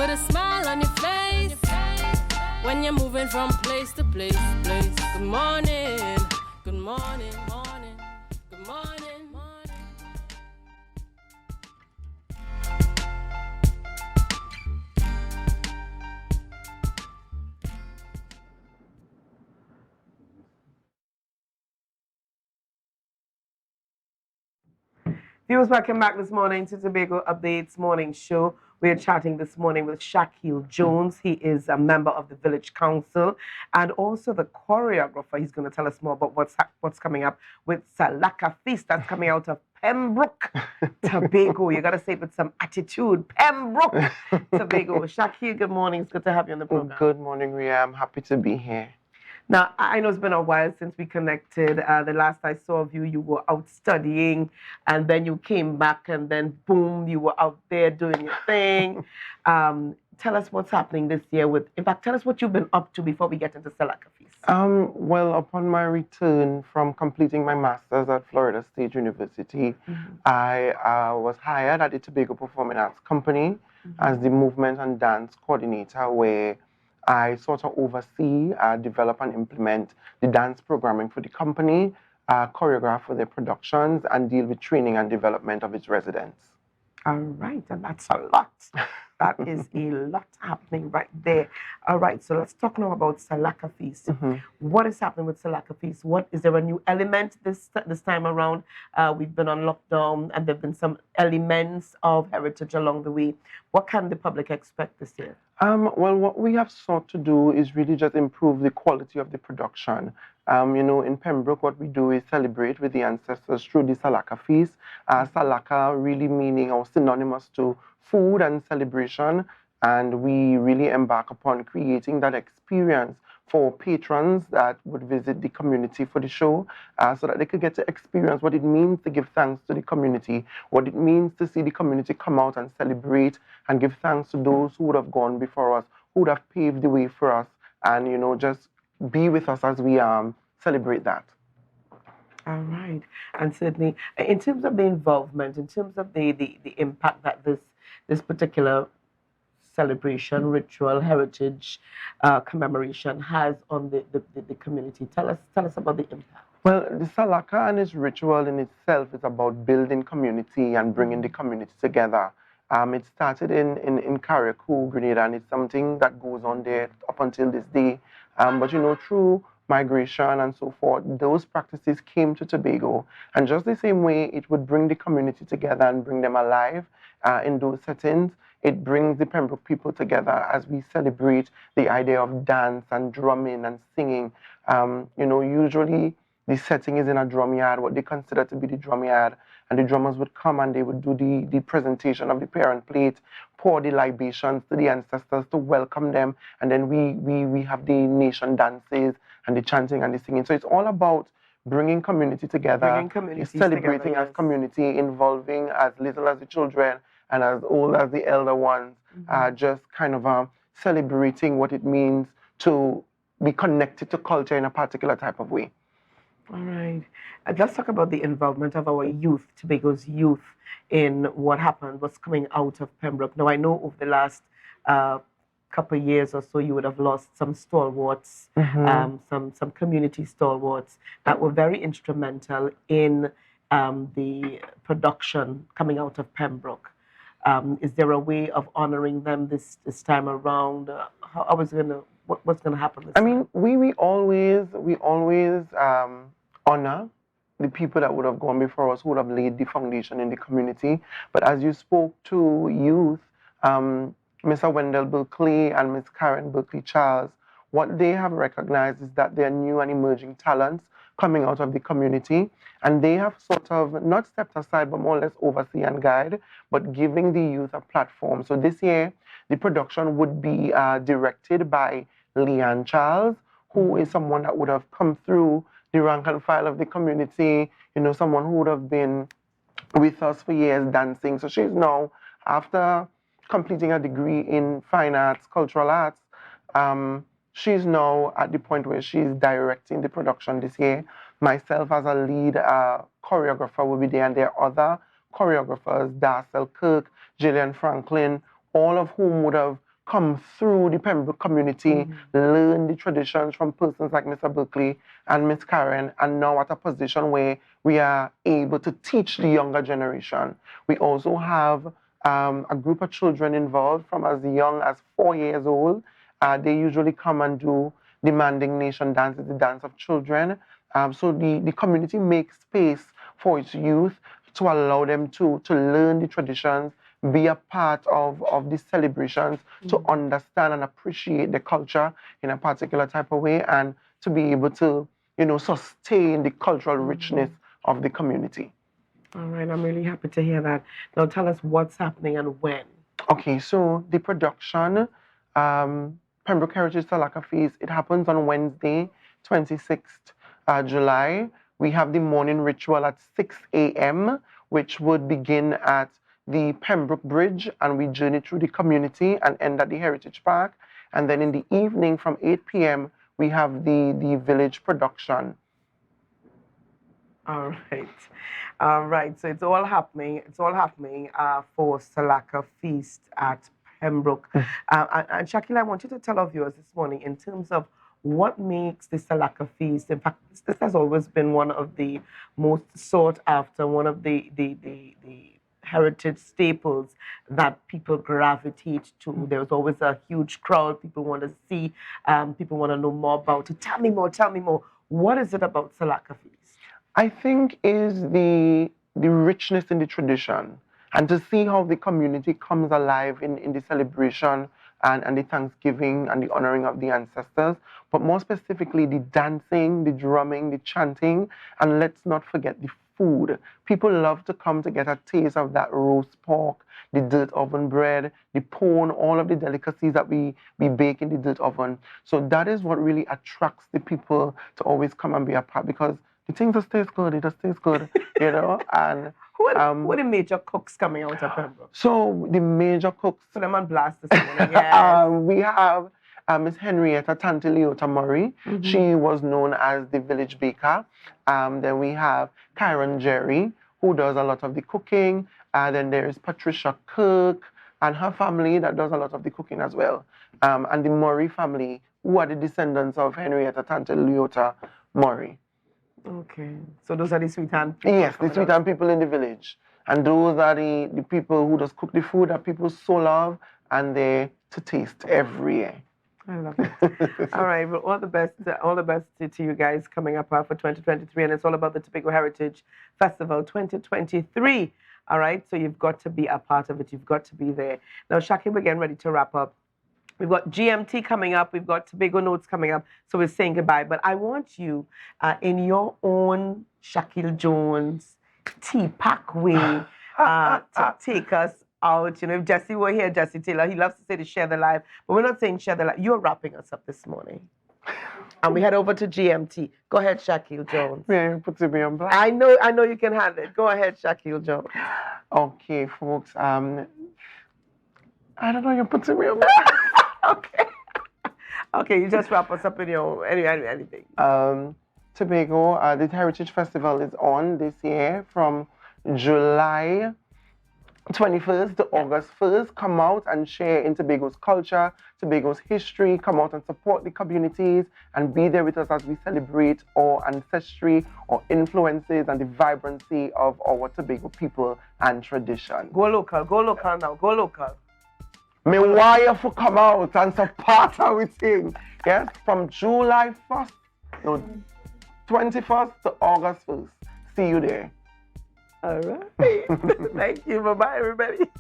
put a smile on your face when you're moving from place to place. Good morning, good morning, morning, good morning, morning. Viewers, welcome back this morning to Tobago Updates Morning Show. We're chatting this morning with Shakeil Jones. He is a member of the Village Council and also the choreographer. He's going to tell us more about what's coming up with Salaka Feast that's coming out of Pembroke, Tobago. You got to say it with some attitude. Pembroke, Tobago. Shakeil, good morning. It's good to have you on the program. Good morning, Rhea. I'm happy to be here. Now, I know it's been a while since we connected. The last I saw of you, you were out studying, and then you came back, and then boom, you were out there doing your thing. Tell us what's happening this year in fact, tell us what you've been up to before we get into Salaka Feast. Well, upon my return from completing my master's at Florida State University, I was hired at the Tobago Performing Arts Company as the movement and dance coordinator, where I sort of oversee, develop and implement the dance programming for the company, choreograph for their productions, and deal with training and development of its residents. All right, and that's a lot. That is a lot happening right there. All right, so let's talk now about Salaka Feast. What is happening with Salaka Feast? Is there a new element this time around? We've been on lockdown, and there've been some elements of heritage along the way. What can the public expect this year? Well, what we have sought to do is really just improve the quality of the production. You know, in Pembroke, what we do is celebrate with the ancestors through the Salaka Feast. Salaka really meaning or synonymous to food and celebration. And we really embark upon creating that experience for patrons that would visit the community for the show, so that they could get to experience what it means to give thanks to the community, what it means to see the community come out and celebrate and give thanks to those who would have gone before us, who would have paved the way for us, and, you know, just be with us as we celebrate that. All right. And certainly, in terms of the involvement, in terms of the impact that this particular celebration, ritual, heritage, commemoration has on the community. Tell us about the impact. Well, the Salaka and its ritual in itself is about building community and bringing the community together. It started in Carriacou, Grenada, and it's something that goes on there up until this day. But, you know, through migration and so forth, those practices came to Tobago. And just the same way it would bring the community together and bring them alive in those settings, it brings the Pembroke people together as we celebrate the idea of dance and drumming and singing. You know, usually the setting is in a drum yard, what they consider to be the drum yard, and the drummers would come and they would do the presentation of the parent plate, pour the libations to the ancestors to welcome them, and then we have the nation dances and the chanting and the singing. So it's all about bringing community together, celebrating as community, involving as little as the children and as old as the elder ones, just kind of celebrating what it means to be connected to culture in a particular type of way. All right. Let's talk about the involvement of our youth, Tobago's youth, in what happened, what's coming out of Pembroke. Now, I know over the last couple of years or so, you would have lost some stalwarts, some community stalwarts that were very instrumental in the production coming out of Pembroke. Is there a way of honoring them this time around? What's gonna happen this time? I mean, we always honor the people that would have gone before us, who would have laid the foundation in the community. But as you spoke to youth, Mr. Wendell Berkeley and Ms. Karen Berkeley Charles, what they have recognized is that there are new and emerging talents coming out of the community, and they have sort of not stepped aside, but more or less oversee and guide, but giving the youth a platform. So this year, the production would be directed by Leanne Charles, who is someone that would have come through the rank and file of the community, you know, someone who would have been with us for years dancing. So she's now, after completing a degree in fine arts, cultural arts, she's now at the point where she's directing the production this year. Myself as a lead choreographer will be there, and there are other choreographers, Darcel Kirk, Gillian Franklin, all of whom would have come through the Pembroke community, learn the traditions from persons like Mr. Berkeley and Miss Karen, and now at a position where we are able to teach the younger generation. We also have a group of children involved from as young as 4 years old. They usually come and do demanding nation dance, the dance of children. So the community makes space for its youth to allow them to learn the traditions, be a part of these celebrations, to understand and appreciate the culture in a particular type of way, and to be able to, sustain the cultural richness of the community. All right, I'm really happy to hear that. Now tell us what's happening and when. Okay, so the production, Pembroke Heritage Salaka Feast, it happens on Wednesday, 26th July. We have the morning ritual at 6 a.m., which would begin at the Pembroke Bridge, and we journey through the community and end at the Heritage Park. And then in the evening from 8 p.m., we have the village production. All right. All right. So it's all happening. It's all happening for Salaka Feast at Pembroke. And Shakeil, I want you to tell our viewers this morning in terms of what makes the Salaka Feast. In fact, this has always been one of the most sought after, one of the heritage staples that people gravitate to. There's always a huge crowd. People want to see, people want to know more about it. Tell me more, tell me more. What is it about Salaka Feast? I think is the richness in the tradition, and to see how the community comes alive in the celebration and the Thanksgiving and the honoring of the ancestors, but more specifically the dancing, the drumming, the chanting, and let's not forget the food. People love to come to get a taste of that roast pork, the dirt oven bread, the pone, all of the delicacies that we bake in the dirt oven. So that is what really attracts the people to always come and be a part, because the things just taste good, it just tastes good, and Who are the major cooks coming out of Pembroke? so the major cooks, Put them on blast this morning. Yes. we have Miss Henrietta Tante Leota Murray. She was known as the village baker. Then we have Kyron Jerry, who does a lot of the cooking. Then there is Patricia Kirk and her family that does a lot of the cooking as well. And the Murray family, who are the descendants of Henrietta Tante Leota Murray. Okay. So those are the sweet hand people. Yes, the sweet hand people in the village. And those are the people who just cook the food that people so love, and they're to taste every year. I love it. All right, well, all the best to you guys coming up for 2023, and it's all about the Tobago Heritage Festival 2023. All right, so you've got to be a part of it. You've got to be there. Now, Shakeil, we're getting ready to wrap up. We've got GMT coming up. We've got Tobago Notes coming up. So we're saying goodbye. But I want you, in your own Shakeil Jones tea-pack way, to take us out. If Jesse were here, Jesse Taylor, he loves to say to share the life. But we're not saying share the life. You're wrapping us up this morning. And we head over to GMT. Go ahead, Shakeil Jones. Yeah, put me on black. I know you can handle it. Go ahead, Shakeil Jones. Okay, folks. I don't know, you're putting me on black. Okay, you just wrap us up in your anything. Tobago, the Heritage Festival is on this year from July 21st to August 1st. Come out and share in Tobago's culture, Tobago's history. Come out and support the communities and be there with us as we celebrate our ancestry, our influences, and the vibrancy of our Tobago people and tradition. Go local now, go local. Me wire for come out and support our thing. Yes, from July 1st, 21st to August 1st. See you there. All right. Thank you. Bye-bye, everybody.